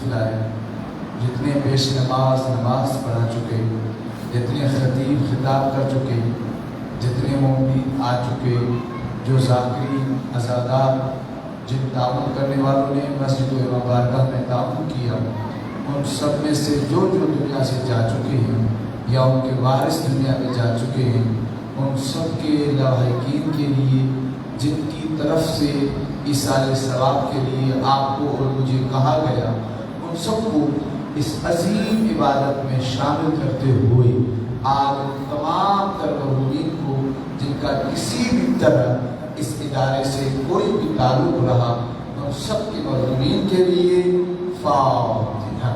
لائے، جتنے پیش نماز پڑھا چکے، جتنے خطیب خطاب کر چکے، جتنے مومنین آ چکے، جو ذاکرین عزادار جن تعاون کرنے والوں نے مسجد مبارکہ میں تعاون کیا، ان سب میں سے جو دنیا سے جا چکے ہیں یا ان کے وارث دنیا میں جا چکے ہیں، ان سب کے لاحقین کے لیے جن کی طرف سے ایصال ثواب کے لیے آپ کو اور مجھے کہا گیا، ان سب کو اس عظیم عبادت میں شامل کرتے ہوئے آپ تمام تر مرحومین کو جن کا کسی بھی طرح اس ادارے سے کوئی بھی تعلق رہا، ان سب کے مرحومین کے لیے فاتحہ۔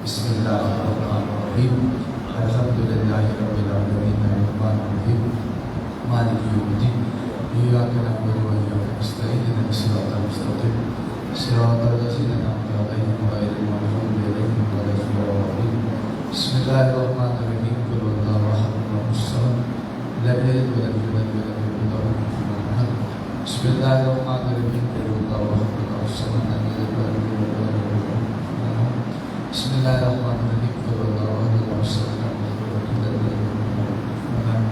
بسم اللہ الرحمن الرحیم، الحمدللہ رب العالمین الرحمن الرحیم مالک یوم الدین، ایاک نعبد و ایاک نستعین، اهدنا الصراط المستقیم صراط الذین انعمت علیہم غیر المغضوب علیہم ولا الضالین۔ بسم اللہ الرحمن الرحیم، قل هو اللہ احد اللہ الصمد لم یلد ولم یولد ولم یکن له کفوا احد۔ بسم اللہ الرحمن الرحیم، قل هو اللہ احد اللہ الصمد لم یلد ولم یولد ولم یکن له کفوا احد۔ بسم اللہ الرحمن الرحیم، قل هو اللہ احد اللہ الصمد لم یلد ولم یولد ولم یکن له کفوا احد۔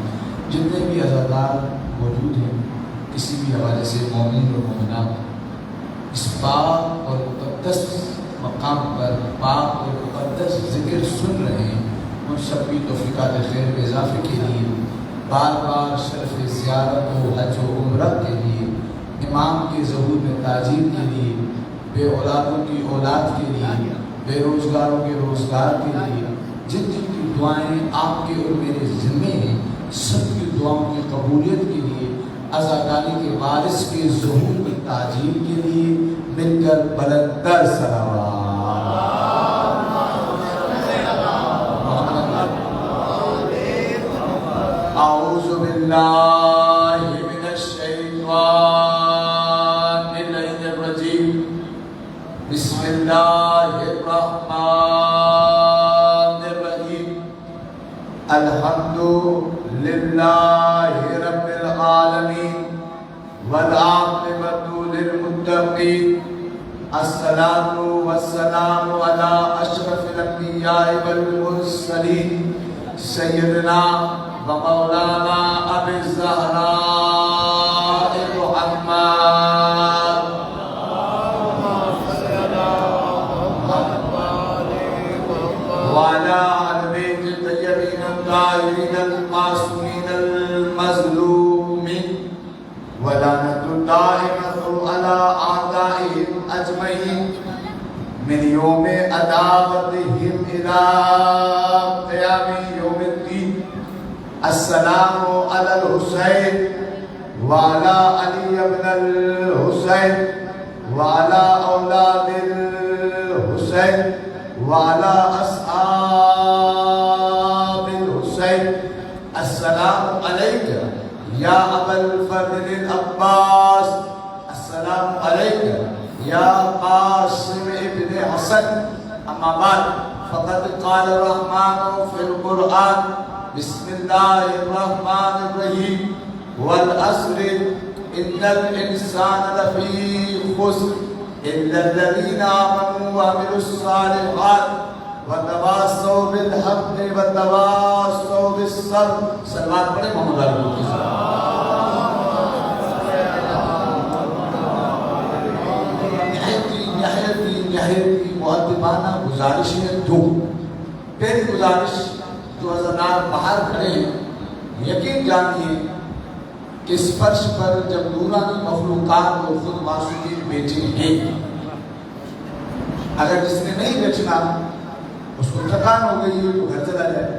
جتنے بھی عزادار موجود ہیں، کسی بھی حوالے سے مومن اور مومنات اس پاک اور مقدس مقام پر پاک اور مقدس ذکر سن رہے ہیں، ان سب کی توفیقات خیر و اضافے کے لیے، بار بار شرف زیارت و حج و عمرہ کے لیے، امام کے ظہور میں تاجیر کے لیے، بے اولادوں کی اولاد کے لیے، بے روزگاروں کے روزگار کے لیے، جن جن کی دعائیں آپ کے اور میرے ذمے ہیں، سب کی دعاؤں کی قبولیت کے لیے، عزاداری کے وارث کے ظہور کی تعجیل کے لیے مل کر بلندر صلوات۔ اعوذ باللہ من الشیطان اللعین الرجیم، بسم اللہ الرحمن الرحیم، الحمد للہ رب العالمین والعاقبۃ للمتقین، الصلاۃ والسلام علی اشرف الانبیاء والمرسلین، سیدنا و مولانا ابی الزہراء محمد وعلی آل بیت الطیبین الطاہرین المعصومین المظلومین، ولعنۃ الدائمۃ علی اعدائہم اجمعین من یوم عداوتہم الی قیام یوم الدین۔ السلام علی الحسین وعلی علی ابن الحسین وعلی اولاد الحسین وعلی اصحاب الحسین۔ السلام علیکہ یا ابا الفضل العباس، السلام علیکہ یا قاسم ابن حسن۔ اما بعد، فقد قال الرحمن فی القرآن، بسم اللہ الرحمن الرحیم، والعصر ان الانسان لفی خسر الا الذین آمنوا وعملوا الصالحات وتواصوا بالحق وتواصوا بالصبر۔ صلوات پڑھیں محمد علیہ نہایت مؤدبانہ گزارش ہے دو۔ پہلی گزارش، جو عزادار باہر کھڑے ہیں، یقین جانیے کہ اس فرش پر جب نورانی مخلوقات اور خود معصومین بیٹھے ہیں، اگر جس نے نہیں بیچنا اس کو تھکان ہو گئی ہے تو گھر چلا جائے،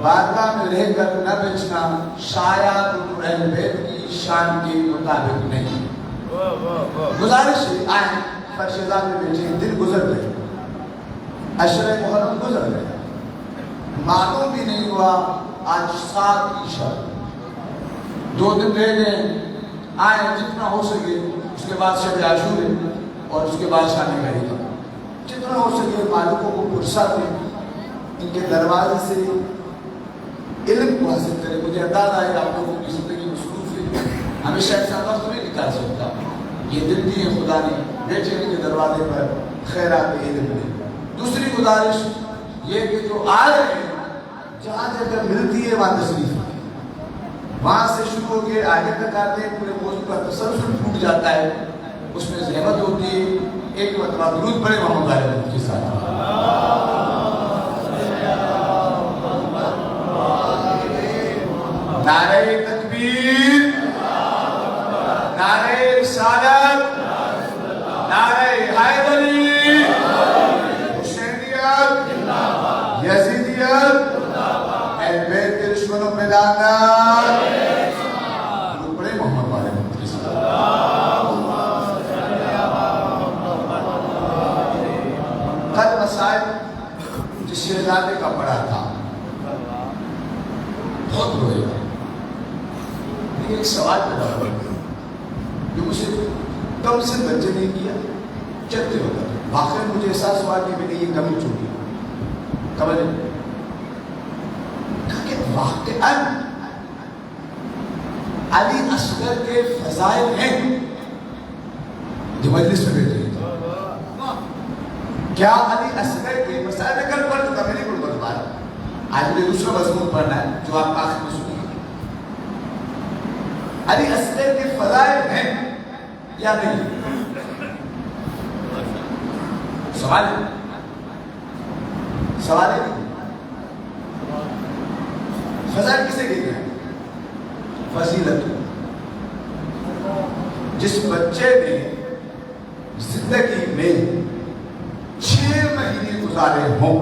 بارگاہ میں رہ کر نہ بیچنا شاید اہل بیت کی شان کے مطابق نہیں۔ گزارش ہے، آئیں فرش ازاں میں بیٹھے ہیں، دن گزر گئے، عشر محرم گزر گئے، معلوم بھی نہیں ہوا آج 7 کی شب، 2 دن رہ گئے، آئیں جتنا ہو سکے، اس کے بعد شب عاشور ہے اور اس کے بعد شان گاہی کا، جتنا ہو سکے مالکوں کو فرصت دیں، ان کے دروازے سے علم کو حاصل کریں۔ مجھے اندازہ ہے آپ لوگوں کی زندگی مصروف ہے، ہمیشہ ایسا وقت نہیں نکال سکتا، یہ دل دی ہے خدا نے بیٹھے ان کے دروازے پر خیرات علم دے، دوسری گزارش یہ کہ جو آ رہے ہیں جہاں جگہ ملتی ہے وہاں تشریف ہے، وہاں سے شروع ہو کے آگے تک آتے ہیں، پورے موضوع کا تسلسل ٹوٹ جاتا ہے، اس میں زحمت ہوتی ہے. ایک مرتبہ درود پڑھے محمد علیہ کے ساتھ. نعرہ تکبیر، نعرہ رسالت، نعرہ حیدری، حسینیت، یزیدیت، اہل بیت کے دشمنوں پہ لعنت. درود پڑھے محمد علیہ کے ساتھ. کل مسائل جس شہزادے کا پڑا تھا بہت روئے تھے، لیکن ایک سوال پیدا ہوا جو مجھے کم سے بچے نہیں کیا، چلتے ہوتا تھا. واقعی مجھے احساس ہوا کہ میں نے یہ کمی چھوڑی. خبر ہے کہ واقعاً علی اصغر کے فضائل ہیں جو مجلس میں بیٹھے ہیں. کیا علی اصغر کے مسائل میں کل پڑھ چکا، میں نہیں پڑھوں گا دوبارہ. آج مجھے دوسرا مضمون پڑھنا ہے جو آپ آخر میں سنیں گے. علی اصغر کے فضائل ہیں یا نہیں؟ سوال ہے، سوال ہے. فضائل کسے کہتے ہیں؟ فضیلت. جس بچے نے زندگی میں 6 مہینے گزارے ہوں،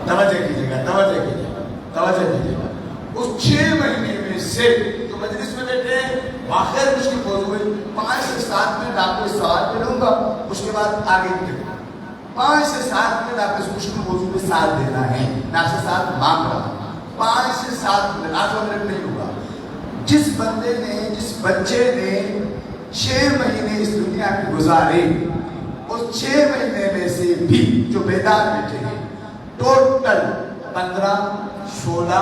توجہ کیجیے گا، توجہ کیجیے گا، توجہ کیجیے گا. اس 6 مہینے میں سے جو مجلس میں بیٹھے ہیں واقعی مشکل موضوع ہے. 5 سے 7 منٹ آپ کو سوال پہ لوں گا، اس کے بعد آگے بڑھیں. 5 سے 7 منٹ آپ اس مشکل موضوع میں ساتھ دینا ہے. میں آپ سے ساتھ مانگ رہا ہوں. 5 سے 7 منٹ، 8 منٹ نہیں ہوگا. جس بندے نے، جس بچے نے 6 مہینے اس دنیا میں گزارے، اس 6 مہینے میں سے بھی جو بیدار بیٹھے ہیں ٹوٹل 15، 16،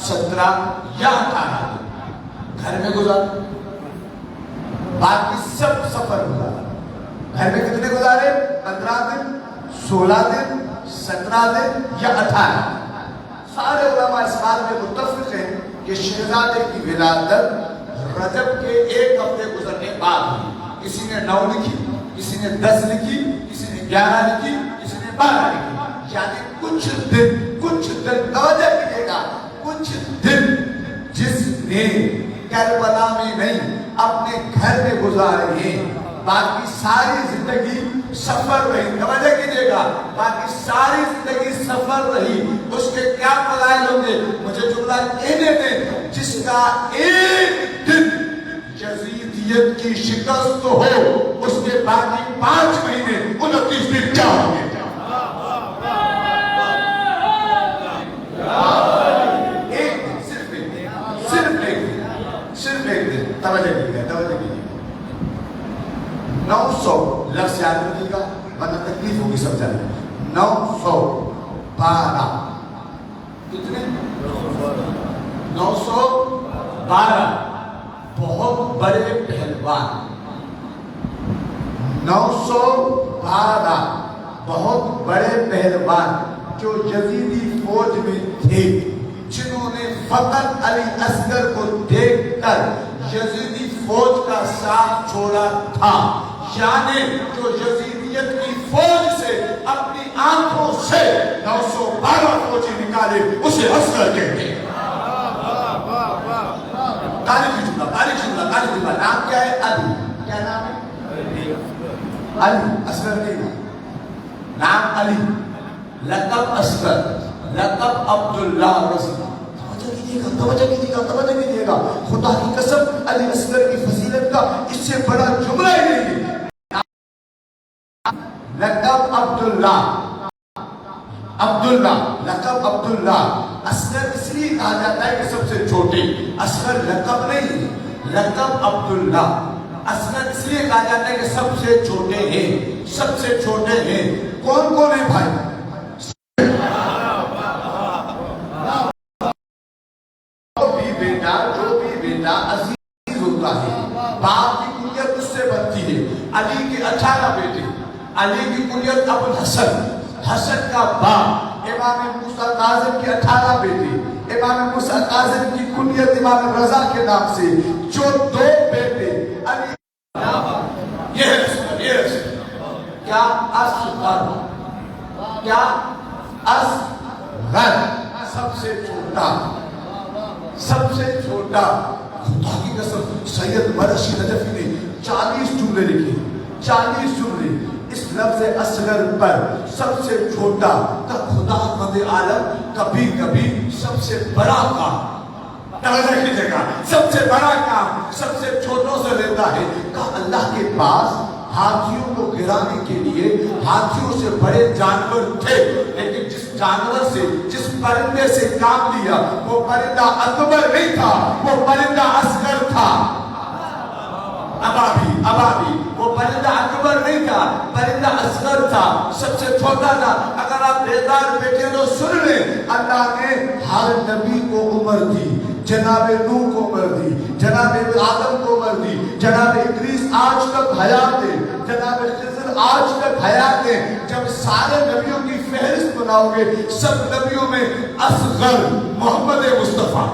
17 یا 18 گھر میں گزارے، باقی سب سفر گزارا. گھر میں کتنے گزارے؟ 15 دن، 16 دن، 17 دن یا 18. سارے علماء اس بات میں متفق ہیں کہ شہزادے کی ولادت رجب کے 1 ہفتے گزرنے بعد ہوئی. کسی نے 9 لکھی، کسی نے 10 لکھی، کسی نے 11 لکھی، کسی نے 12 لکھی. یعنی کچھ دن توجہ کیجیے گا، کچھ دن جس نے کربلا میں نہیں اپنے گھر میں گزارے ہیں، باقی ساری زندگی سفر رہی. توجہ کیجیے گا، باقی ساری زندگی سفر رہی. اس کے کیا فضائل ہوں گے؟ مجھے جملہ کہنے دیں. جس کا ایک دن یزیدیت کی شکست ہو، اس کے باقی 5 مہینے 29 دن کیا ہوں گے؟ ایک دن، صرف ایک دن، صرف ایک دن، صرف ایک دن. توجہ کیجیے گا، توجہ کیجیے گا. 900 لفظ یاد رکھیے گا ورنہ تکلیف ہوگی سب جانے. 912 کتنے؟ 912 بہت بڑے پہلوان. 912 بہت بڑے پہلوان جو یزیدی فوج میں تھے، جنہوں نے فقط علی اصغر کو دیکھ کر یزیدی فوج کا ساتھ چھوڑا تھا. یعنی جو یزیدیت کی فوج سے اپنی آنکھوں سے 912 فوجی نکالے، اسے اصغر کہتے ہیں. تاریخی جملہ، تاریخی جملہ، تاریخی جملہ. نام کیا ہے؟ علی. کیا نام ہے؟ علی. اصغر نہیں نام علی، لقب اصغر، لقب عبداللہ رضی. توجہ کیجیے گا، توجہ کیجیے گا. خدا کی قسم علی اصغر کی فضیلت کا اس سے بڑا جملہ ہی نہیں ہے. لقب عبداللہ، عبداللہ، لقب عبداللہ. اصغر اس لیے کہا جاتا ہے کہ سب سے چھوٹے. اصغر لقب نہیں، لقب عبداللہ. اصغر اس لیے کہا جاتا ہے کہ سب سے چھوٹے ہیں، سب سے چھوٹے ہیں. کون کون ہے بھائی؟ جو بھی بیٹا عزیز ہوتا ہے، باپ کی کنیت اس سے بنتی ہے. علی کے 18 بیٹے، علی کی کنیت ابو الحسن، حسن کا باپ، امام موسیٰ کاظم کی 18 بیٹے، امام موسیٰ کاظم کی کنیت امام رضا کے نام سے، جو 2 بیٹے علی، یہ ہے کیا اصغر، کیا اصغر، سب سے چھوٹا، سب سے چھوٹا. خدا کی قسم سید مرشد نجفی نے 40 جملے لکھے، 40 جملے اس لفظ اصغر پر. سب سے چھوٹا تو خدا خود عالم کبھی کبھی سب سے بڑا کام، توجہ کیجئے گا، سب سے بڑا کام سب سے چھوٹوں سے لیتا ہے. کہ اللہ کے پاس ہاتھیوں کو گرانے کے لیے ہاتھیوں سے بڑے جانور تھے، لیکن جس جانور سے، جس پرندے سے کام لیا وہ پرندہ اکبر نہیں تھا، وہ پرندہ اصغر تھا. ابابی وہ پرندہ اکبر نہیں تھا، پرندہ اصغر تھا، سب سے چھوٹا تھا. اگر آپ بیدار بیٹھے تو سن لیں، اللہ نے ہر نبی کو عمر دی. جناب نوح کو عمر دی، جناب آدم کو عمر دی، جناب ادریس آج تک حیات ہے، جناب خضر آج تک حیات ہے. جب سارے نبیوں کی فہرست بناؤ گے، سب نبیوں میں اصغر محمد مصطفیٰ،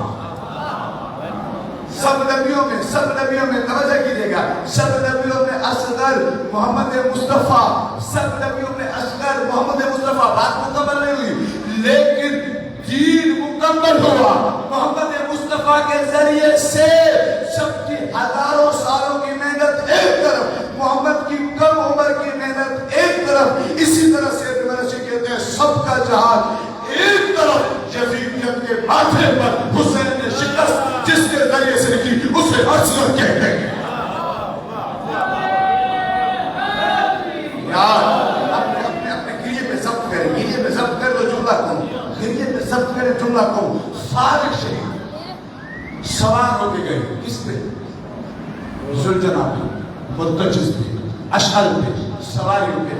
سب نبیوں میں توجہ کیجئے گا، سب نبیوں میں اصغر محمد مصطفیٰ، سب نبیوں میں اصغر محمد مصطفیٰ. بات مکمل نہیں ہوئی، لیکن دین مکمل ہوا محمد مصطفیٰ کے ذریعے سے. سب کی ہزاروں سالوں کی محنت ایک طرف، محمد کی کم عمر کی محنت ایک طرف. اسی طرح سے کہتے ہیں سب کا جہاد ایک طرف. یزیدیت کے ماتھے پر حسین نے شکست جس کے ذریعے سے لکھی اسے اصغر کہتے ہیں. یار اپنے گریے پہ ضبط کریں، گریے پہ ضبط کر دو جملہ کو، گریے پہ ضبط کریں جملہ کو. فارغ شریف سوار ہو کے گئے کس پہ؟ ذوالجناح پہ، مدجس پہ، اشعل پہ، سواری ہو کے.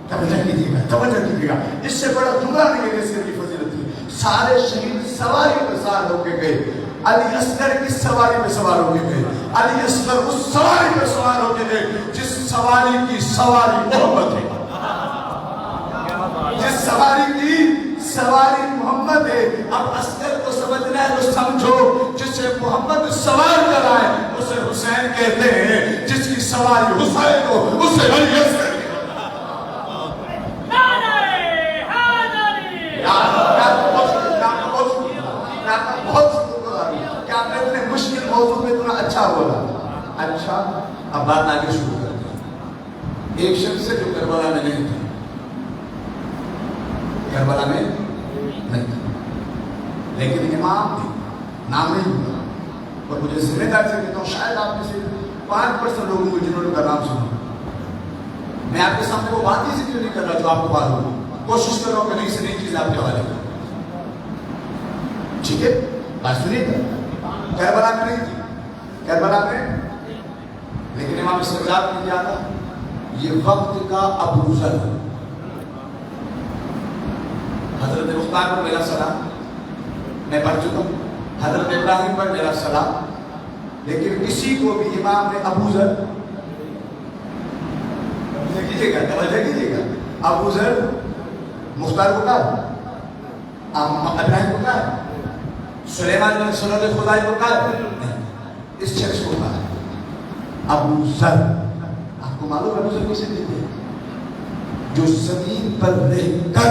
توجہ کیجئے گا، اس سے بڑا جملہ نہیں ہے جیسے کی فضیلت تھی. سارے شہید سواری پہ سوار ہو کے گئے. علی اصغر کس سواری پہ سوار ہو کے گئے؟ علی اصغر اس سواری پہ سوار ہو کے گئے جس سواری کی سواری محمد ہے، جس سواری کی سواری محمد ہے. اب اصغر کو سمجھنا ہے تو سمجھو، جسے محمد سوار کرائے اسے حسین کہتے ہیں، جس کی سواری حسین ہو اسے علی اصغر. کیا آپ نے اتنے مشکل موضوع میں اتنا اچھا بولا؟ اچھا اب بات آگے شروع کرتے ہیں. ایک شخص سے جو کربلا میں نہیں تھا، کربلا میں نہیں تھا لیکن امام تھی، نام نہیں ہوا. اور مجھے ذمہ داری سے کہتا ہوں شاید آپ میں سے 5% لوگوں کو جنہوں نے کا نام سنا. میں آپ کے سامنے وہ بات ہی ذکر نہیں کر رہا جو آپ کو بات ہو، کوشش کر رہا ہوں کہ نئی سے نئی چیز آپ کے حوالے کروں. ٹھیک ہے بات سنیے گا. کربلا میں نہیں تھی، کربلا میں لیکن امام سجاد نے کیا تھا؟ یہ وقت کا ابو ذر. حضرت مختار پر میرا سلام میں پڑھ چکا ہوں، حضرت ابراہیم پر میرا سلام، لیکن کسی کو بھی امام نے ابو ذر کیجئے گا، توجہ کیجئے گا. ابو ذر مختار کو کہا، ابراہیم کو کہا، سلیمان بن سنت خدای کو کہا، اس شخص کو کہا ابو ذر. آپ کو معلوم ابو ذر کسے کہتے ہیں؟ جو زمین پر رہ کر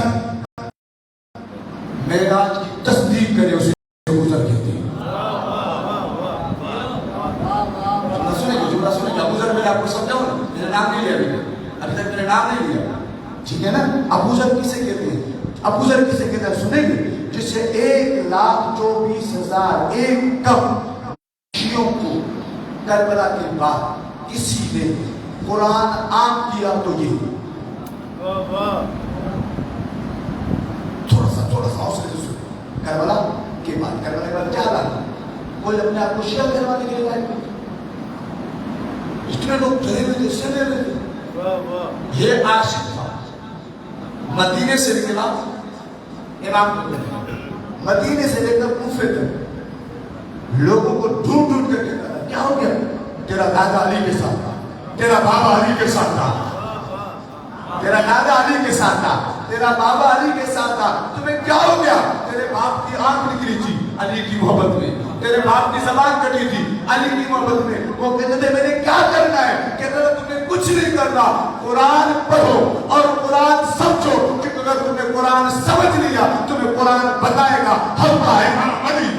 معراج کی تصدیق کرے اسے ابو ذر کہتے ہیں. جملہ سنیں گے ابو ذر. میں آپ کو سمجھاؤں نا، میں نے نام نہیں لیا ابھی تک، میں نے نام نہیں لیا، ٹھیک ہے نا. ابو ذر کسے کہتے ہیں؟ ابو ذر کسے کہتے ہیں سنیں گے؟ جسے 1,24,000 ایک کم شیعوں کو کربلا کے بعد کسی نے قرآن عام کیا تو یہ تھوڑا سا حوصلے سے سنو. کربلا کے بعد کیا لانا؟ کوئی اپنے آپ کو شیعہ کروانے کے لیے لائے گا. اتنے لوگ چلے ہوئے تھے، سنے ہوئے تھے. یہ عاشق تھا، مدینے سے نکلا امام کو مدینے سے لے کر کوفے تک لوگوں کو ڈھونڈ ڈھونڈ کر کہتا تھا کیا ہو گیا؟ تیرا دادا علی کے ساتھ تھا، تیرا بابا علی کے ساتھ تھا. تیرا دادا علی کے ساتھ تھا، تیرا بابا علی کے ساتھ تھا، تمہیں کیا ہو گیا؟ تیرے باپ کی آنکھ نکلی تھی علی کی محبت میں، تیرے باپ کی زبان کٹی تھی علی کی محبت میں، وہ کہتے تھے میں نے کیا کرنا ہے؟ کہتے تھے تمہیں کچھ نہیں کرنا، قرآن پڑھو اور قرآن سمجھو، کیونکہ اگر تم نے قرآن سمجھ لیا تمہیں قرآن بتائے گا ہم ہے علی۔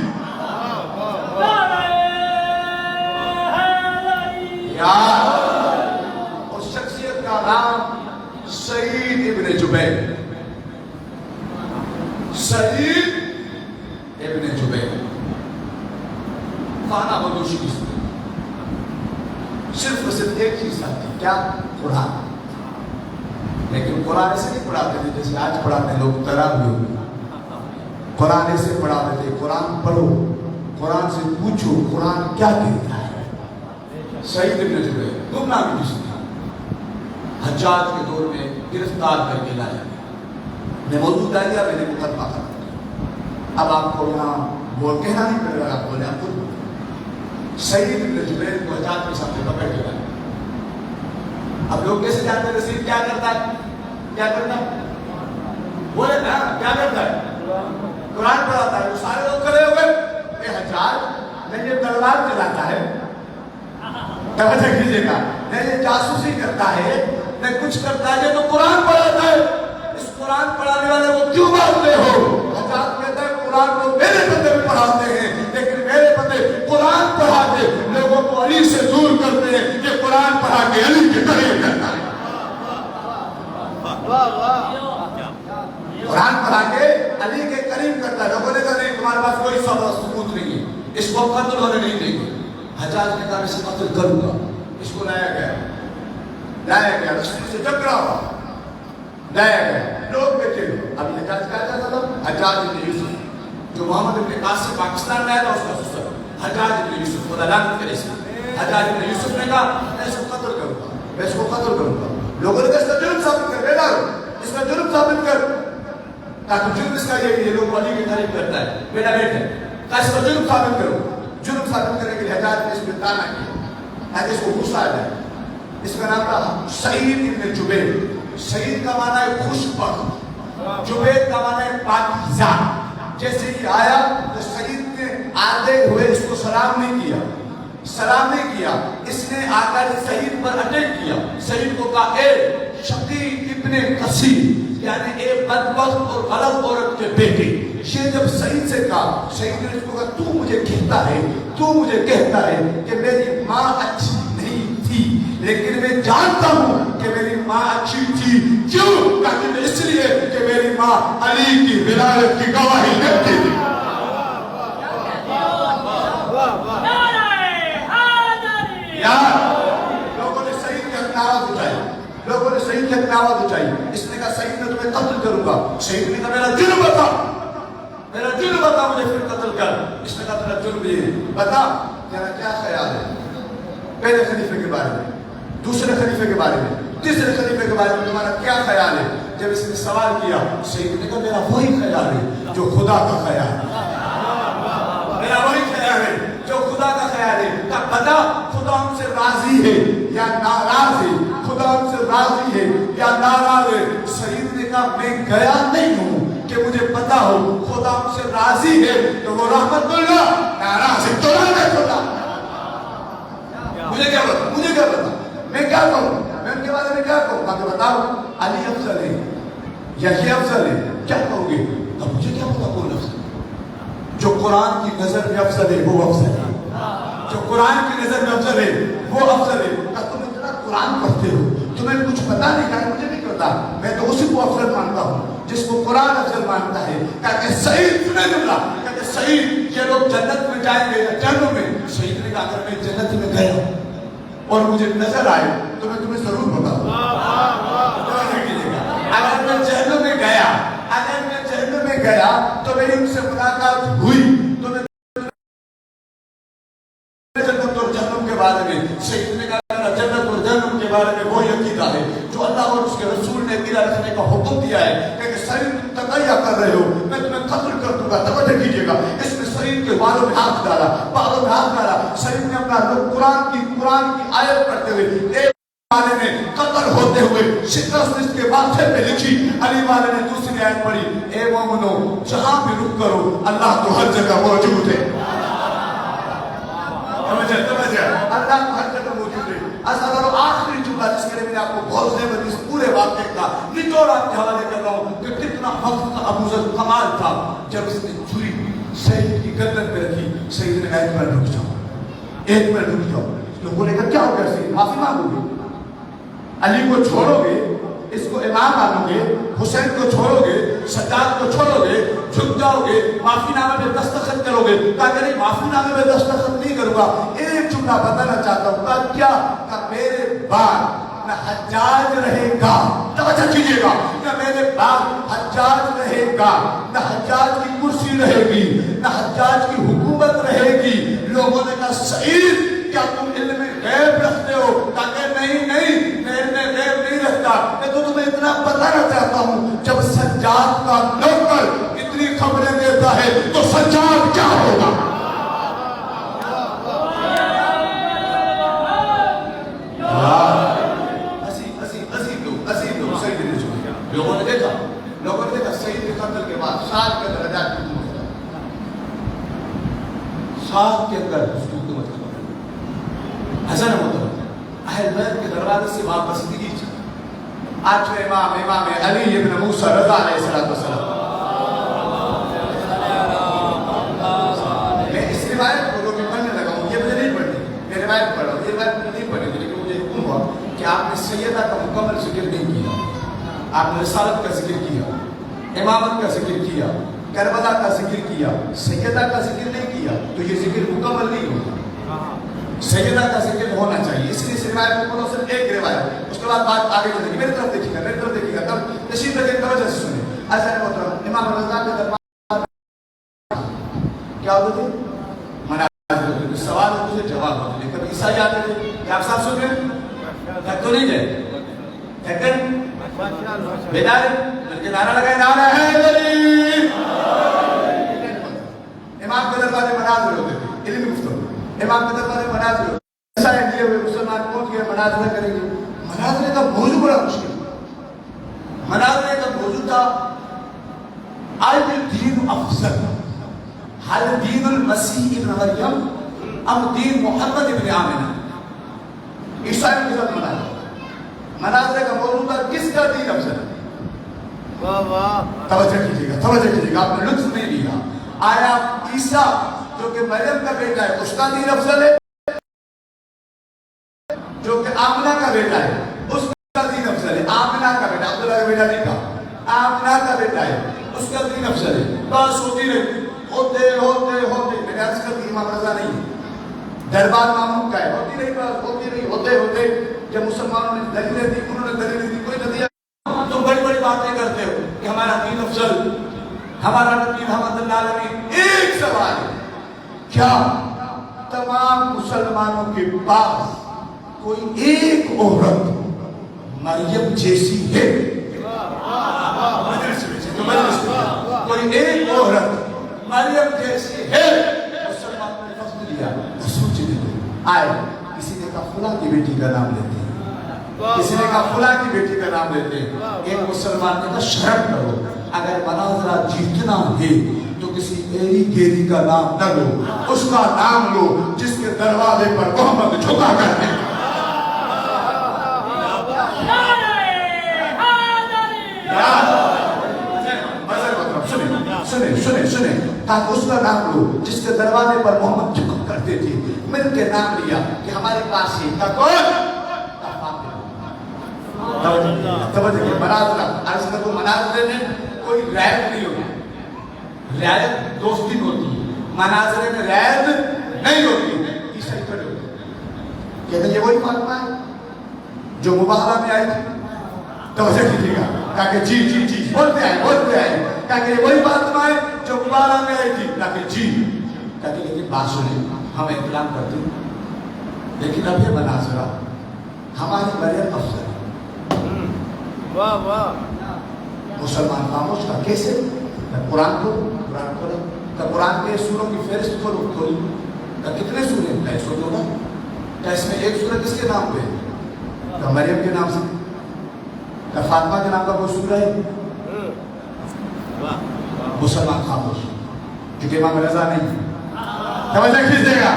اس شخصیت کا نام سعید ابن جبیر، سعید ابن جبیر، خانہ بدوشی کی صرف صرف ایک چیز تھی، کیا؟ قرآن۔ لیکن قرآن ایسے نہیں پڑھاتے تھے جیسے آج پڑھاتے لوگ تراویح ہوئی، قرآن ایسے پڑھاتے تھے قرآن پڑھو، قرآن سے پوچھو قرآن کیا کہتا ہے۔ سعید ابن جبیر گمنامی کسی تھا، حجاج کے دور میں گرفتار کر کے لایا گیا، میں موجود آیا، میں نے مقدمہ کرا۔ اب آپ کو یہاں وہ کہنا نہیں پڑے گا، آپ بولے آپ خود سعید ابن جبیر کو حجاج کے سامنے پکڑ کے لایا۔ اب لوگ کیسے جانتے ہیں سعید کیا کرتا ہے؟ کیا کرتا ہے؟ بولے نا کیا کرتا ہے؟ قرآن پڑھاتا ہے۔ سارے لوگ کھڑے ہوئے، اے حجاج میں یہ تلوار چلاتا ہے، توجہ کیجیے گا، نہ یہ جاسوسی کرتا ہے نہ کچھ کرتا ہے، یہ تو قرآن پڑھاتا ہے، اس قرآن پڑھانے والے کو کیوں مارتے ہو؟ حجاج کہتا ہے قرآن کو میرے بندے بھی پڑھاتے ہیں، لیکن میرے بندے قرآن پڑھا کے لوگوں کو علی سے دور کرتے ہیں، یہ قرآن پڑھا کے علی کے قریب کرتا ہے۔ قرآن پڑھا کے علی کے قریب کرتا ہے۔ لوگوں نے کہا نہیں تمہارے پاس کوئی ثبوت نہیں ہے، اس کو قتل ہونے نہیں دیں گے۔ حجاج نے کہا اسے قتل کروں گا۔ اس کو لایا گیا رسول سے جھگڑا ہوا، لایا گیا، لوگ بیٹھے ہوئے۔ اب حجاج کہا جاتا تھا حجاج بن یوسف، جو محمد بن قاسم پاکستان میں آیا تھا، اس کا سسر حجاج بن یوسف، خدا لعنت کرے اسے۔ حجاج بن یوسف نے کہا میں اس کو قتل کروں گا، میں اس کو قتل کروں گا۔ لوگوں نے کہا اس کا جرم ثابت کر، بیٹا اس کا جرم ثابت کر، تاکہ جرم اس کا یہ لوگ علی کی تعریف کرتا ہے، بیٹا بیٹھے کہا اس کا جرم ثابت کرو۔ جرم ثابت کرنے کے لیے حجاج نے اس میں تانا کیا تاکہ اس کو غصہ آ جائے۔ اس کا نام تھا سعید ابن جبیر۔ سعید کا معنی ہے خوش بخت، جبیر کا معنی ہے پاکیزہ۔ جیسے ہی آیا تو سعید نے آتے ہوئے اس کو سلام نہیں کیا، سلام نہیں کیا، اس نے آ کر سعید پر اٹیک کیا۔ سعید کو کہا اے شقی ابن قصی، یعنی اے بدبخت اور غلط عورت کے بیٹے۔ یہ جب سعید سے کہا، سعید نے اس کو کہا تو مجھے کہتا ہے کہ میری ماں اچھی نہیں تھی، لیکن میں جانتا ہوں کہ میری ماں اچھی تھی۔ کیوں؟ تاکہ اس لیے کہ میری ماں علی کی ولایت کی گواہی دیتی تھی۔ لوگوں نے سعید کی آواز اٹھائی، لوگوں نے سعید کی آواز اٹھائی۔ اس نے کہا سعید میں تمہیں قتل کروں گا۔ سعید نے کہا میرا جرم بتا، میرا جرم بتا، مجھے پھر قتل کر۔ اس نے کہا تیرا جرم یہ بتا، تیرا کیا خیال ہے پہلے خلیفے کے بارے میں، دوسرے خلیفے کے بارے میں، تیسرے خلیفے کے بارے میں تمہارا کیا خیال ہے؟ جب اس نے سوال کیا، سعید نے کہا میرا وہی خیال ہے جو خدا کا خیال ہے، میرا وہی خیال ہے جو خدا کا خیال ہے۔ کہا بتا خدا ہم سے راضی ہے یا ناراض ہے، خدا ہم سے راضی ہے یا ناراض ہے؟ سعید نے کہا میں گیا نہیں ہوں کہ مجھے پتا ہو، خدا ہم سے راضی ہے تو وہ رحمت اللہ، ناراض ہے تو لعنت اللہ۔ مجھے کیا پتا میں کیا کروں، میں ان کے بارے میں کیا کہوں؟ کہا کہ بتاؤ علی افضل ہے یا یہ افضل ہے، کیا کہو گے؟ اب مجھے کیا پتا کون افضل ہے؟ جو قرآن کی نظر میں افضل ہے وہ افضل ہے، جو قرآن کی نظر میں افضل ہے وہ افضل ہے۔ تم اتنا قرآن پڑھتے ہو، تمہیں کچھ پتا نہیں، کہا مجھے نہیں پتا، میں تو اسی کو افضل مانتا ہوں جس کو قرآن افضل مانتا ہے۔ کہتے سعید سنے جملہ، کہتے سعید یہ لوگ جنت میں جائیں گے یا جہنم میں؟ سعید نے کہا اگر میں جنت میں گیا اور مجھے نظر آئے تو میں تمہیں ضرور بتاؤں۔ اگر میں جہنم میں گیا، اگر میں جہنم میں گیا تو میری ان سے ملاقات ہوئی تو میں جنت اور جہنم کے بارے میں، سعید نے کہا جنت اور جہنم کے بارے میں وہی عقیدہ ہے جو اللہ اور اس کے رسول نے دل رکھنے کا حکم دیا ہے کہ سعید تم تقیہ کر رہے ہو، میں تمہیں قتل کر دوں گا۔ توجہ کیجیے گا، اس میں سعید کے بالوں میں ہاتھ ڈالا، بالوں میں ہاتھ ڈالا۔ سعید نے اپنا قرآن کی آیت پڑھتے ہوئے والے نے قتل ہوتے ہوئے شکست اس کے ماتھے پہ لکھی. علی والے نے دوسری آیت پڑھی, اے مومنو جہاں بھی رک کرو اللہ تو ہر جگہ موجود ہے. سمجھے اللہ تو ہر جگہ موجود ہے. اصل آخری جملہ جس کے لیے میں نے آپ کو بہت زیادہ اس پورے واقعے کا نچوڑ آپ کے حوالے کر رہا ہوں کہ کتنا وقت کا ابو ذر کمال تھا. جب اس نے چھری سید کی گردن پہ رکھی, سید نے ایک منٹ رک جاؤ, ایک منٹ رک جاؤ. لوگوں نے کہا کیا ہو گیا سید, معافی مانگو گے, علی کو چھوڑو گے, اس کو امام مانو گے, حسین کو چھوڑو گے, سجاد کو چھوڑو گے, جھک جاؤ گے, معافی نامے میں دستخط کرو گے. کہا کہ نہیں, معافی نامے میں دستخط نہیں کروں گا. ایک جملہ بتانا چاہتا ہوں. کہا کیا؟ کہ میرے بعد نہ حجاج رہے گا, توجہ کیجیے گا, نہ میرے بعد حجاج رہے گا, نہ حجاج کی کرسی رہے گی, نہ حجاج کی حکومت رہے گی. لوگوں نے کہا سعید کیا تم علم غیب رکھتے ہو؟ کہا کہ نہیں نہیں, میں علم غیب نہیں رکھتا. میں تو تمہیں اتنا بتانا چاہتا ہوں, جب سجاد کا نوکر اتنی خبریں دیتا ہے تو سجاد کیا ہوگا؟ لوگوں نے دیکھا سعید کے قتل کے بعد ساتھ کے اندر حجاج کی حکومت ہے, ساتھ کے اندر اس کی حکومت ہے. حسن مطلب اہل بیت کے دروازے سے واپسیدگی چاہیے. آج امام علی ابن موسیٰ رضا علیہ السلام, میں اس روایت کو جو بھی پڑھنے لگا ہوں, یہ مجھے نہیں پڑھنی, میں روایت پڑھ رہا ہوں, یہ روایت مجھے نہیں پڑھنی تھی, لیکن مجھے حکم ہوا کہ آپ نے سیدہ کا مکمل ذکر نہیں کیا. آپ نے رسالت کا ذکر کیا, امامت کا ذکر کیا, کربلا کا ذکر کیا, سیدہ کا ذکر نہیں کیا, تو یہ ذکر مکمل نہیں ہوگا. سیدہ کا ذکر ہونا چاہیے. اس لیے اس روایت کو پڑھو, صرف ایک روایت, اس کے بعد بات آگے چلے گی. میری طرف دیکھیے گا, میری طرف دیکھیے گا, تب تشریف رکھیں, توجہ سے سنیں. ایسا محترم امام رضا کے دربار کیا ہوتے تھے؟ مناظر, سوال ہوتے تھے, جواب ہوتے تھے. کبھی عیسائی آتے تھے, کیا آپ صاحب سن رہے ہیں؟ تک تو نہیں گئے, لیکن بیدار بلکہ نعرہ لگائے, نعرہ حیدری. امام کے دربار مناظر ہوتے تھے, علمی گفتگو. امام کے دربار مناظر ہوتے تھے. ایسا ہے کہ مسلمان پہنچ گئے, مناظرہ کریں گے. مناظرے کا موضوع بڑا مشکل. مناظرے کا موضوع تھا آج دین افضل, حل دین المسیح ابن مریم ام دین محمد ابن آمنہ. عیسائی کے ساتھ مناظرے کا موضوع تھا کس کا دین افضل ہے. توجہ کیجیے گا, توجہ کیجیے گا, آپ نے لطف نہیں لیا. آیا عیسیٰ جو کہ مریم کا بیٹا ہے اس کا دین افضل ہے, جو کہ آمنہ کا بیٹا ہے اس کا دین افضل ہے. آمنہ کا بیٹا, عبداللہ کا بیٹا نہیں تھا, آمنہ کا بیٹا ہے, اس کا دین افضل ہے. بس ہوتی رہی, ہوتے ہوتے ہوتے, میں نے عرض کر دی امام رضا نہیں, دربار مامون کا ہے, ہوتی رہی بس, ہوتی رہی, ہوتے ہوتے جب مسلمانوں نے دلیلیں دی, انہوں نے دلیلیں دی, کوئی نتیجہ. تم بڑی بڑی باتیں کرتے ہو کہ ہمارا دین افضل, ہمارا نبی رحمت اللہ علیہ. ایک سوال ہے, کیا تمام مسلمانوں کے پاس کوئی ایک عورت مریم جیسی ہے؟ کوئی ایک عورت مریم جیسی ہے؟ مسلمانوں نے لفظ لیا, سوچنے آئے, کسی نے کہا فلاں کی بیٹی کا نام لیتے ہیں, کسی نے کہا فلاں کی بیٹی کا نام لیتے ہیں. ایک مسلمان نے کہا شرم کرو, اگر مناظرہ جیتنا ہے تو کسی ایری گیری کا نام نہ لو, اس کا نام لو جس کے دروازے پر محمد جھکا کرتے ہیں. سنیں, تاکہ اس کا نام لو جس کے دروازے پر محمد جھکا کرتے تھے. مل کے نام لیا کہ ہمارے پاس ہی کا کون مناظرہ. عرض کرو مناظرے میں کوئی ریب نہیں ہوتی, ریب دوستی ہوتی ہے, مناظرے میں ریب نہیں ہوتی. عیسائی کھڑے ہوتے کہتے ہیں یہ وہی فاطمہ ہے جو مباہلہ میں آئی تھی. توجہ کیجیے گا, کہا کہ جی جی جی, بولتے آئے, کہا کہ یہ وہی فاطمہ ہے جو مباہلہ میں آئی تھی. کہا کہ جی, کہا کہ لیکن بات سنیں, ہم احترام کرتے ہیں, لیکن اب یہ مناظرہ ہماری مریم افضل ہے. واہ واہ, مسلمان خاموش کا کیسے؟ قرآن کو قرآن کے سوروں کی فہرست کھولی, کتنے سورے ہیں؟ 214. کیا اس میں ایک سورہ کس کے نام پہ ہے؟ تو مریم کے نام سے کیا فاطمہ کے نام کا کوئی سن رہے مسلمان خاموش کیونکہ امام رضا نہیں توجہ کیجیے گا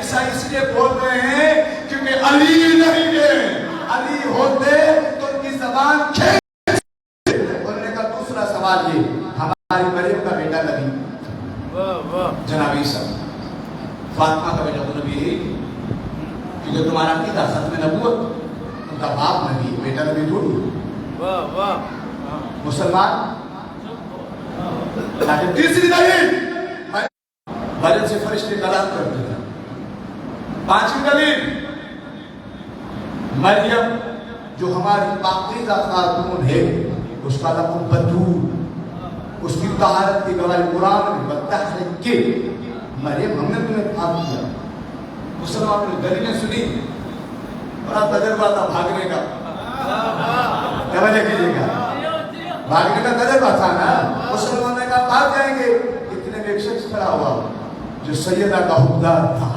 عیسیٰ اس لیے بول رہے ہیں کیونکہ علی نہیں ہے علی ہوتے تو ان کی زبان کھینچ انہوں نے کہا دوسرا سوال یہ ہماری مریم کا بیٹا نبی جناب عیسیٰ فاطمہ کا بیٹا تو نبی ہے کیونکہ تمہارا عقیدہ ختم نبوت ان کا باپ نبی بیٹا نبی تھوڑی مسلمان لیکن تیسری دلیل مریم سے فرشتے کلام کرتے ہیں پانچویں دلیل مریم جو ہماری پاکیزہ خاتون ہے اس کا لقب بتول اس کی طہارت کی گواہی قرآن میں بتحرک کے مریم ہم نے تمہیں پاک کیا مسلمان نے دلیلیں سنی بڑا تجربہ تھا بھاگنے کا توجہ کیجیے گا بھاگنے کا تجربہ تھا نا مسلمان نے کہا بھاگ جائیں گے اتنے میں ایک شخص کھڑا ہوا جو سیدہ کا حکمدار تھا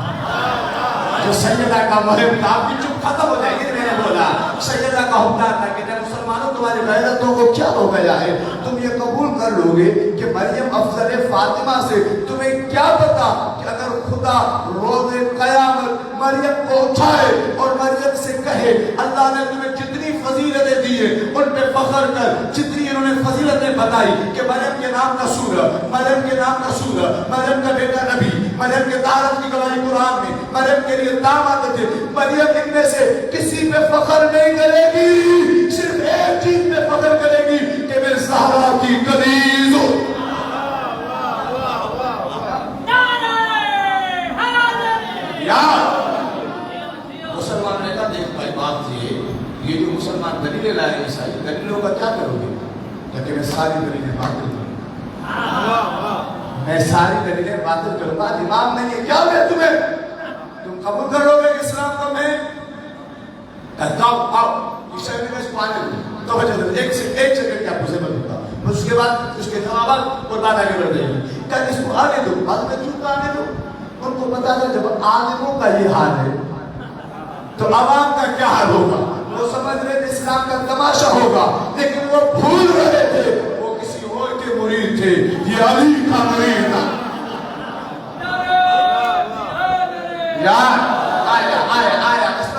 جو سیدہ کا محب تھا آپ کی چپ ختم ہو جائے گی میں نے بولا سیدہ کا حکمدار تھا کہ مسلمانوں تمہاری غیرتوں کو کیا ہو گیا ہے تم یہ قبول کر لو گے کہ مریم افضل فاطمہ سے تمہیں کیا پتا کہ اگر خدا روز قیامت مریم کو اٹھائے اور مریم سے کہے اللہ نے تمہیں جتنی فضیلتیں دی ہیں ان پہ فخر کر جتنی انہوں نے فضیلتیں بتائی کہ مریم کے نام کا سورہ مریم کے نام کا سورہ مریم کا بیٹا نبی مریم کے طہارت کی گواہی قرآن میں مریم کے لیے داماد تھے مریم ان میں سے کسی پہ فخر نہیں کرے گی صرف ایک چیز پہ فخر کرے گی کہ میں زہرا کی کنیز ہوں مسلمان نے کہا دیکھ بھائی بات یہ جو مسلمان دلیلیں لائے عیسائی دلیلوں کا کیا کرو گے کہ میں ساری دلیلیں باطل کروں میں ساری دلیلیں باطل کروں گا امام نہیں ہے کیا میں تمہیں تم قبول کر لو گے اسلام کا میں کہتا ہوں آؤ عیسائی نے کہا اس کو آنے دو توجہ دو ایک سیکنڈ کیا پوزے بلتا بس اس کے بعد اس کے جوابات قربان آگے بڑھ جائے گی کہ اس کو آنے دو بعد میں کیوں کا آنے دو ان کو پتا ہے جب عالموں کا یہ حال ہے تو عوام کا کیا حال ہوگا وہ سمجھ رہے تھے اسلام کا تماشا ہوگا لیکن وہ بھول رہے تھے وہ کسی اور کے مرید تھے یہ علی کا مرید تھا یار آیا بس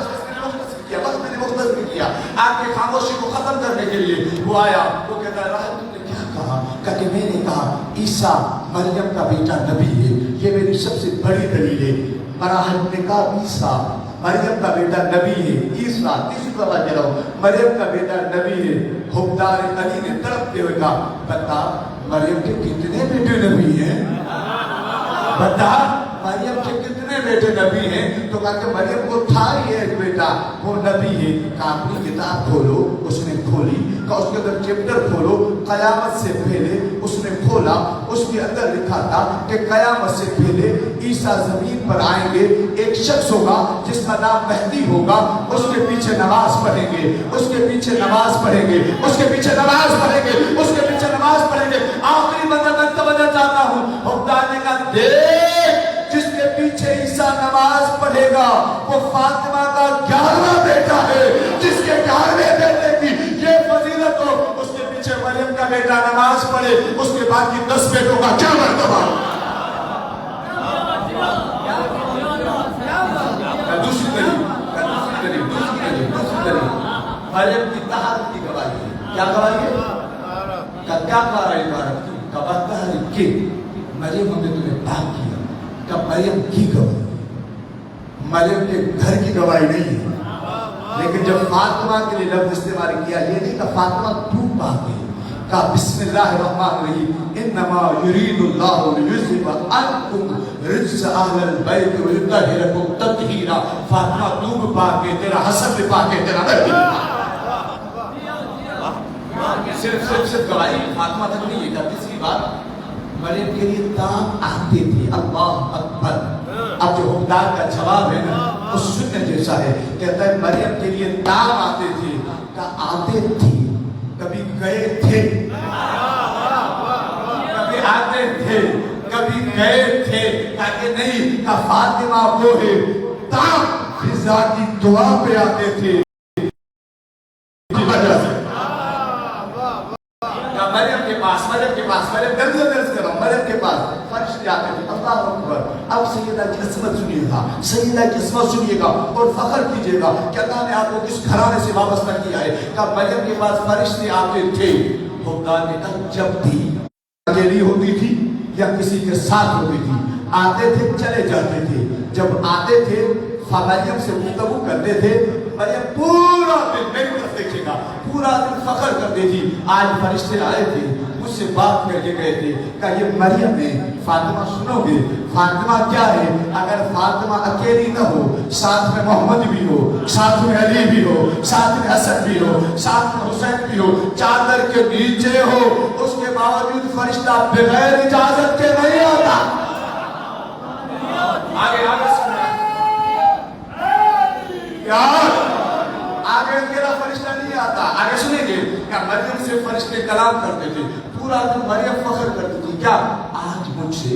میں نے مختصر کیا آپ کی خاموشی کو ختم کرنے کے لیے وہ آیا وہ کہتا ہے راہ تم نے کیا کہا کہ میں نے کہا عیسیٰ مریم کا بیٹا نبی ہے یہ میری سب سے بڑی دلیل ہے مراحل نے کہا عیسیٰ مریم کا بیٹا نبی ہے عیسیٰ تیسری دفعہ کہہ رہا ہوں مریم کا بیٹا نبی ہے حکمدار علی نے تڑپتے ہوئے کہا بتا مریم کے کتنے بیٹے نبی ہیں بتا مریم کے کتنے بیٹے نبی ہیں تو کہا کہ مریم کو تھا ہی ایک بیٹا وہ نبی ہے کہا اپنی کتاب کھولو اس نے کھولی کہا اس کے اندر چیپٹر کھولو قیامت سے پہلے اس نے کھولا اس کے اندر لکھا تھا کہ قیامت سے پہلے عیسیٰ زمین پر آئیں گے ایک شخص ہوگا جس کا نام مہدی ہوگا اس کے پیچھے نماز پڑھیں گے اس کے پیچھے نماز پڑھیں گے اس کے پیچھے نماز پڑھیں گے اس کے پیچھے نماز پڑھیں گے آخری منظر میں توجہ چاہتا ہوں حکمدار نے کہا دیکھ جس کے پیچھے عیسیٰ نماز پڑھے گا وہ فاطمہ کا 11واں بیٹا ہے جس کے 11ویں بیٹے کی یہ فضیلت ہو اس کے پیچھے مریم کا بیٹا نماز پڑھے اس کے بعد کی 10 بیٹوں کا کیا مرتبہ دوسری دلیل مریم کی طہارت کی گواہی کیا گواہی ہے کیا گواہی کی مریم ہم نے تمہیں پاک کیا کہ مریم کی گواہی مریم کے گھر کی گواہی نہیں ہے لیکن جب فاطمہ کے لیے لفظ استعمال کیا یہ نہیں کہ فاطمہ تو پاک ہے کہا بسم اللہ الرحمن الرحیم انما یرید اللہ لیذہب عنکم رجس اہل البیت ویطہرکم تطہیرا فاطمہ تو بھی پاک ہے تیرا حسن بھی پاک ہے تیرا نبی بھی پاک ہے صرف گواہی فاطمہ تک نہیں ہے کہا تیسری بات مریم کے لیے دام آتے تھے اللہ اکبر اب جو حکمدار کا جواب ہے نا وہ سننے جیسا ہے کہتا ہے مریم کے لیے دام آتے تھے کہ آتے تھے کبھی گئے تھے کبھی آتے تھے کبھی گئے تھے تاکہ نہیں کہ فاطمہ وہ ہے دام فضا کی دعا پہ آتے تھے کی وجہ سے مریم کے پاس مریم درس کر رہا ہوں، مریم کے پاس فرشتے آتے تھے. اللہ اکبر. اب سیدہ کی عظمت سنیے گا، سیدہ کی عظمت سنیے گا اور فخر کیجئے گا کہ اللہ نے آپ کو کس گھرانے سے وابستہ کیا ہے. کہ مریم کے پاس فرشتے آتے تھے. خدا نے کہا جب بھی اکیلی ہوتی تھی یا کسی کے ساتھ ہوتی تھی، آتے تھے چلے جاتے تھے. جب آتے تھے مریم سے گفتگو کرتے تھے. مریم پورا دن، میری طرف دیکھیے گا، پورا دن فخر کرتی تھی. آج فرشتے آئے تھے مجھ سے بات کر کے گئے تھے کہ یہ مریم ہے. فاطمہ سنو گے فاطمہ کیا ہے؟ اگر فاطمہ اکیلی نہ ہو، ساتھ میں محمد بھی ہو، ساتھ میں علی بھی ہو، ساتھ میں حسن بھی ہو، ساتھ میں حسین بھی ہو، چادر کے نیچے ہو، اس کے باوجود فرشتہ بغیر اجازت کے نہیں آتا. آگے آگے اکیلا فرشتہ نہیں آتا. آگے سنیں گے کہ مریم سے فرشتے کلام کرتے تھے. پورا دن مریم فخر کرتی تھی. کیا آج مجھ سے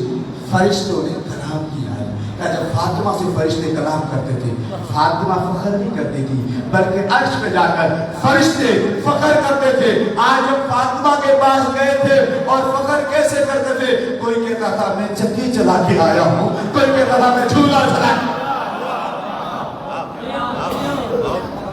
فرشتوں نے کلام کیا ہے؟ کہ جب فاطمہ سے فرشتے کلام کرتے تھے، فاطمہ فخر نہیں کرتی تھی بلکہ عرش پہ جا کر فرشتے فخر کرتے تھے. آج جب فاطمہ کے پاس گئے تھے اور فخر کیسے کرتے تھے؟ کوئی کہتا تھا میں چکی چلا کے آیا ہوں، کوئی کہتا تھا میں جھولا چلا.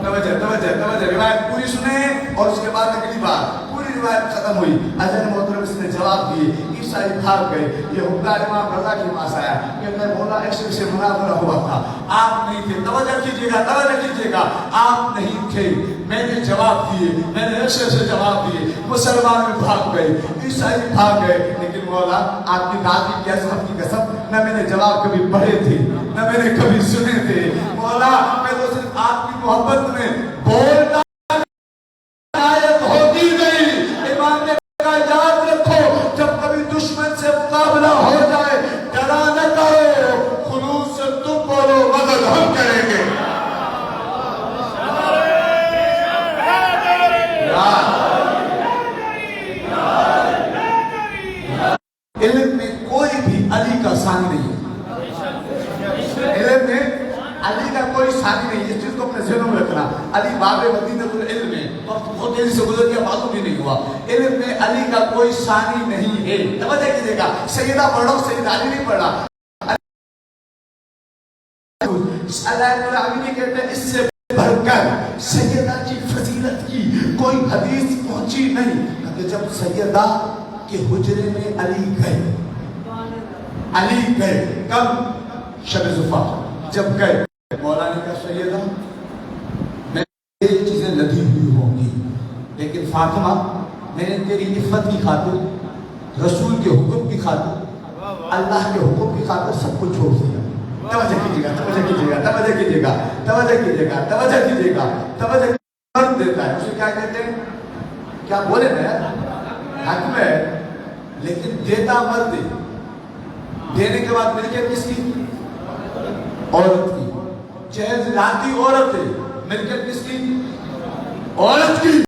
توجہ روایت پوری سنیں اور اس کے بعد اگلی بات. پوری روایت ختم ہوئی. اجل محترم اس نے جواب دیے. عیسائی بھاگ گئے. یہ حکمران امام رضا کے پاس آیا کہ میں مولا عشق سے مناظرہ ہوا تھا، آپ نہیں تھے. توجہ کیجیے گا آپ نہیں تھے. میں نے جواب دیے، میں نے عشق سے جواب دیے. مسلمان بھاگ گئے، عیسائی بھاگ گئے. لیکن مولا آپ کی دادی کی عظمت کی قسم نہ میں نے جواب کبھی پڑھے تھے نہ میں نے کبھی سنے تھے. مولا میں تو صرف آپ کی محبت میں بولتا آیت ہوتی گئی. امام نے کہا یاد رکھو جب کبھی دشمن سے مقابلہ ہو جائے ڈرا نہ کرو، خلوص سے تم بولو مدد ہم کریں گے. علم میں کوئی بھی علی کا ثانی نہیں ہے. علم میں علی کا کوئی ثانی نہیں. اس چیز کو اپنے ذہنوں میں رکھنا. علی باب مدینۃ العلم ہے. وقت بہت تیزی سے گزر گیا، معلوم بھی نہیں ہوا. علم میں علی کا کوئی ثانی نہیں ہے. توجہ کیجیے گا. سیدہ پڑھ رہا ہوں، سیدہ علی نہیں پڑھ رہا. اللہ العالمین کہتے ہیں اس سے بڑھ کر سیدہ کی فضیلت کی کوئی حدیث پہنچی نہیں. کہ جب سیدہ کے حجرے میں علی گئے کب؟ شب زفا جب گئے. مولا نے کہا سیدہ میں یہ چیزیں لدی ہوئی ہوں گی، لیکن فاطمہ میں نے تیری عفت کی خاطر، رسول کے حکم کی خاطر، اللہ کے حکم کی خاطر سب کچھ چھوڑ دیا. توجہ کیجیے گا. مرد دیتا ہے، اسے کیا کہتے ہیں؟ کیا بولے نا حق میں، لیکن دیتا مرد دے. دینے کے بعد ملکیت کس کی؟ عورت کی. جہیز لاتی عورت ہے، ملکیت کس کی؟ عورت کی.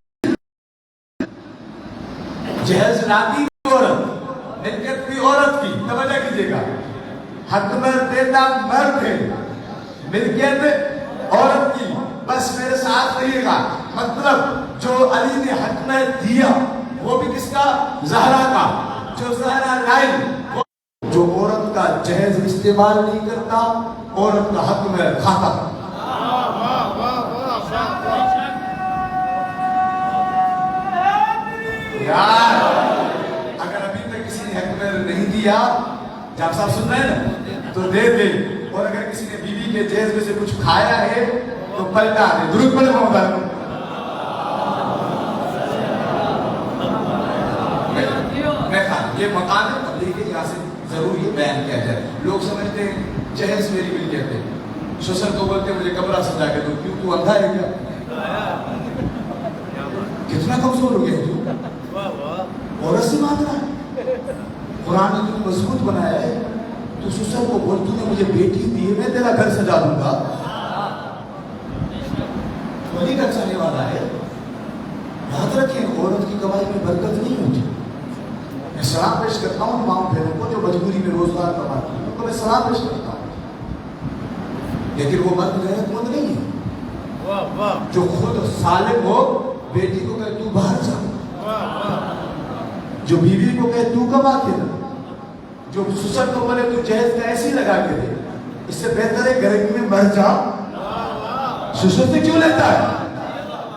جہیز لاتی عورت، ملکیت بھی عورت کی. توجہ کیجیے گا. حق میں دیتا مرد ہے، ملکیت عورت کی. بس میرے ساتھ رہیے گا. مطلب جو علی نے حق میں دیا وہ بھی کس کا؟ زہرا کا. جو زہرا لائی، جو عورت کا جہیز استعمال نہیں کرتا، عورت کا حق میں کھاتا. یار اگر ابھی تک کسی نے حق میں نہیں دیا، جب صاحب سن رہے ہیں نا، تو دے دے. اور اگر کسی نے بیوی کے جہیز میں سے کچھ کھایا ہے تو پلٹا دے. درود پڑھے محمد. یہ مقام تبلیغ ہے، یہاں سے ضرور یہ بیان کیا جائے. لوگ سمجھتے ہیں جہیز میری ملکیت ہے. شوشر کو بولتے ہیں مجھے کمرہ سجا کے دو. کیوں تو اندھا ہے کیا؟ کتنا کمزور ہو گیا تو عورت سے مانگ رہا ہے. قرآن نے تمہیں مضبوط بنایا ہے، تو شوشر کو بول تو نے مجھے بیٹی دی ہے، میں تیرا گھر سجا دوں گا. وہی گھر چاہنے والا ہے. یاد رکھیں عورت کی کمائی میں برکت نہیں ہوتی. میں سلام پیش کرتا ہوں ماؤں بہنوں کو جو مجبوری میں روزگار کماتی ہیں، ان کو میں سلام پیش کرتا ہوں. لیکن وہ مرد غیرت مند نہیں ہے واہ واہ جو خود سالم ہو، بیٹی کو کہے تو باہر جا، واہ واہ جو بیوی کو کہے تو کما کے دے، جو سسر کو بولے تو جہیز کا ایسی لگا کے دے، اس سے بہتر ہے گرمی میں مر جا، سسر سے کیوں لیتا ہے؟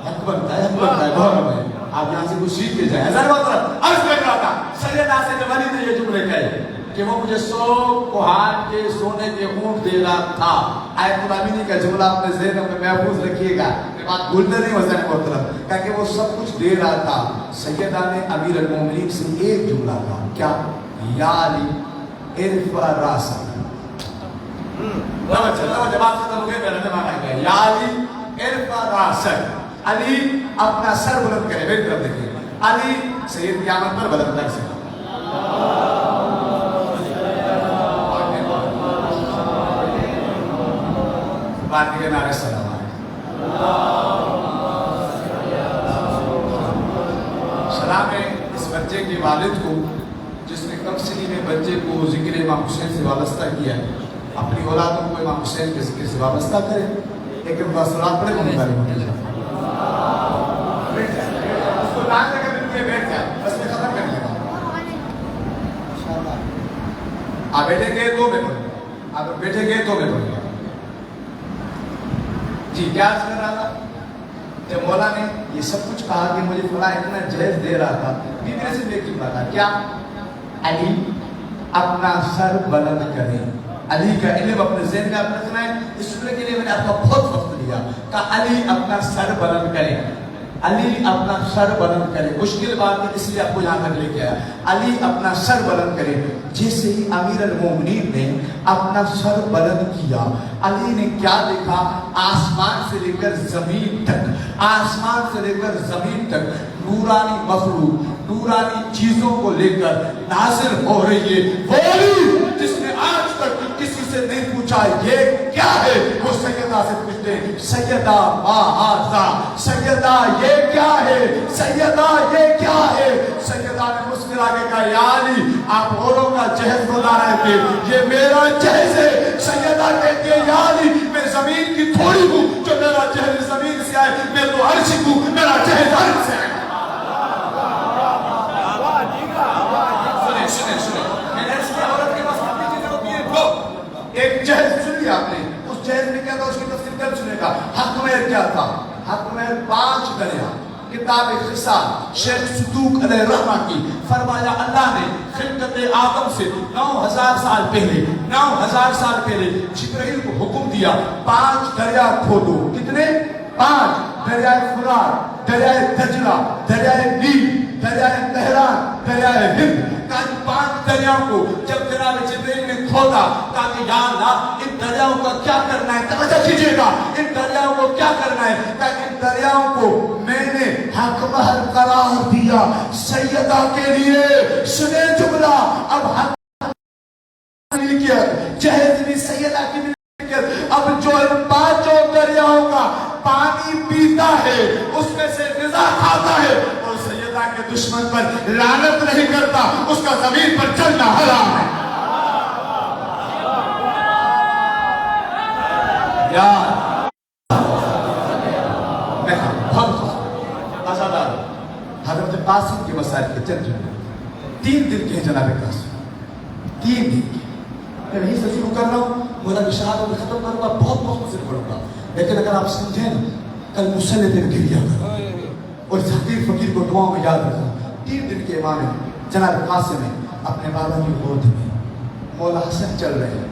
حق بنتا ہے بہت ہے۔ آپ یہاں سے کچھ سیکھ کے جائیں۔ حضرت محترم عرض کر رہا تھا سیدنا سے جبلی نے یہ جملے کہے کہ وہ مجھے 100 کوہان کے سونے کے اونٹ دے رہا تھا۔ آیت الامینی کا جملہ اپنے ذہن میں محفوظ رکھیے گا، یہ بات بھولتے نہیں حضرت محترم، کہ وہ سب کچھ دے رہا تھا۔ سیدہ نے امیر المومنین سے ایک جملہ کہا، کیا؟ یا علی ارفع راسک۔ توجہ بات ختم ہو گئی، میرا دماغ آ گیا۔ یا علی ارفع راسک، علی اپنا سر بلند کرے، میری طرف دیکھیں، علی سید قیامت پر بلند کر سکتا۔ بات کے نعرے سلام علیکم۔ سلام ہے اس بچے کے والد کو جس نے کم سنی میں بچے کو ذکر امام حسین سے وابستہ کیا ہے، اپنی اولادوں کو امام حسین کے ذکر سے وابستہ کرے۔ ایک بار سلام پڑھے کو مداری ہونے جائے، اس کو لائن لگا مل کے بیٹھ جائے، بس میں ختم کر لگا۔ آپ بیٹھے گئے تو میں پڑھیں، آپ بیٹھے گئے تو میں پڑھیں۔ جی کیا عرض کر رہا تھا؟ جب مولا نے یہ سب کچھ کہا کہ مجھے فلاں اتنا جہیز دے رہا تھا، میرے سے ایک جملہ تھا، کیا؟ علی اپنا سر بلند کرے۔ علی کا علم اپنے ذہن میں آپ نے سنا ہے، اس سورے کے لیے میں نے آپ کا بہت وقت لیا کہ علی اپنا سر بلند کرے، علی اپنا سر بلند کرے۔ مشکل بات ہے اس لیے آپ کو یہاں تک لے کے آیا، علی اپنا سر بلند کرے۔ جیسے ہی امیر المومنین نے اپنا سر بلند کیا، علی نے کیا دیکھا؟ آسمان سے لے کر زمین تک، آسمان سے لے کر زمین تک نورانی مخلوق، نورانی چیزوں کو لے کر نازل ہو رہی ہے۔ وہی جس نے آج تک کسی سے نہیں پوچھا یہ کیا ہے، وہ سیدہ سے پوچھتے ہیں، سیدہ ما ھذا، سیدہ یہ کیا ہے، سیدہ یہ کیا ہے؟ سیدہ نے مسکرا کے کہا، یا علی آپ اوروں کا جہیز بتا رہے تھے، یہ میرا جہیز ہے۔ سیدہ کہتی ہے، یا علی میں زمین کی تھوڑی ہوں، جو میرا جہیز زمین سے آئے، میں تو عرش ہوں، میرا جہیز عرش سے آئے۔ ایک جہیز سن لیا آپ نے، اس جہیز میں کیا تھا اس کی تفصیل کل سنے گا۔ حق مہر کیا تھا؟ حق مہر 5 دریا۔ کتاب خصال شیخ صدوق علیہ رحمہ کی فرمایا اللہ نے خلقت آدم سے 9000 سال پہلے جبرائیل کو حکم دیا 5 دریا کھودو۔ کتنے؟ 5۔ دریائے فرات، دریائے دجلہ، دریائے نیل، دریائے تہران، دریائے ہند۔ کہا 5 دریاؤں کو جب جناب جبرائیل نے کھودا، کہا کہ یا اللہ ان دریاؤں کا کیا کرنا ہے؟ توجہ کیجئے گا، ان دریاؤں کو کیا کرنا ہے؟ کہا کہ ان دریاؤں کو میں نے حق مہر قرار دیا سیدہ کے لیے۔ سنے جملہ، اب حق ملکیت، جہیز بھی سیدہ کی ملکیت۔ اب جو ان 5 دریاؤں کا پانی پیتا ہے، اس میں سے غذا کھاتا ہے، اور سیدہ کے دشمن پر لعنت نہیں کرتا، اس کا زمین پر چلنا حرام ہے۔ یار میں بہت آزادار حضرت قاسم کے مسائل کے چند جملے 3 دن کے جناب قاسم، 3 دن کے، میں وہیں سے شروع کر رہا ہوں، مولا کی شہادت میں ختم کروں گا، بہت مختصر پڑھوں گا، لیکن اگر آپ سمجھیں نا کل مسلح دن گریا کرو اور اس حقیر فقیر کو دعاؤں میں یاد رکھنا۔ 3 دن کے امام جناب قاسم نے اپنے بابا کی گود میں مولا حسن چل رہے ہیں،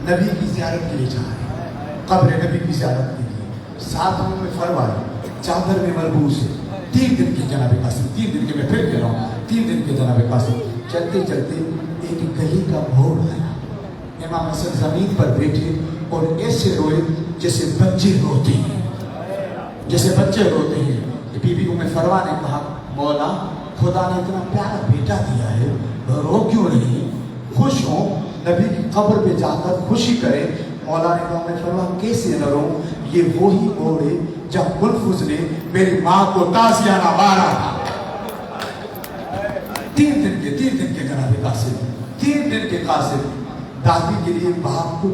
نبی کی زیارت کے لیے جا رہے ہیں، قبر نبی کی زیارت کے لیے، ساتھوں میں فرمائے، چادر میں ملبوس ہے۔ 3 دن کے جناب قاسم، 3 دن کے میں پھر کہہ رہا ہوں، 3 دن کے جناب قاسم چلتے چلتے ایک گلی کا موڑ آیا، امام حسن زمین پر بیٹھے اور ایسے روئے جیسے بچے روتے ہیں، جیسے بچے روتے ہیں۔ بی بی ام فروا نے کہا، مولا خدا نے اتنا پیارا بیٹا دیا ہے، رو کیوں نہیں؟ خوش ہوں، نبی کی قبر پہ جا کر خوشی کریں۔ مولا نے کہا، ام فروا کیسے نہ رو، یہ وہی موڑ ہے جب ملفظ نے میری ماں کو تازیانہ مارا تھا۔ 3 دن کے جناب قاسم، 3 دن کے قاسم دادی کے لیے باپ کو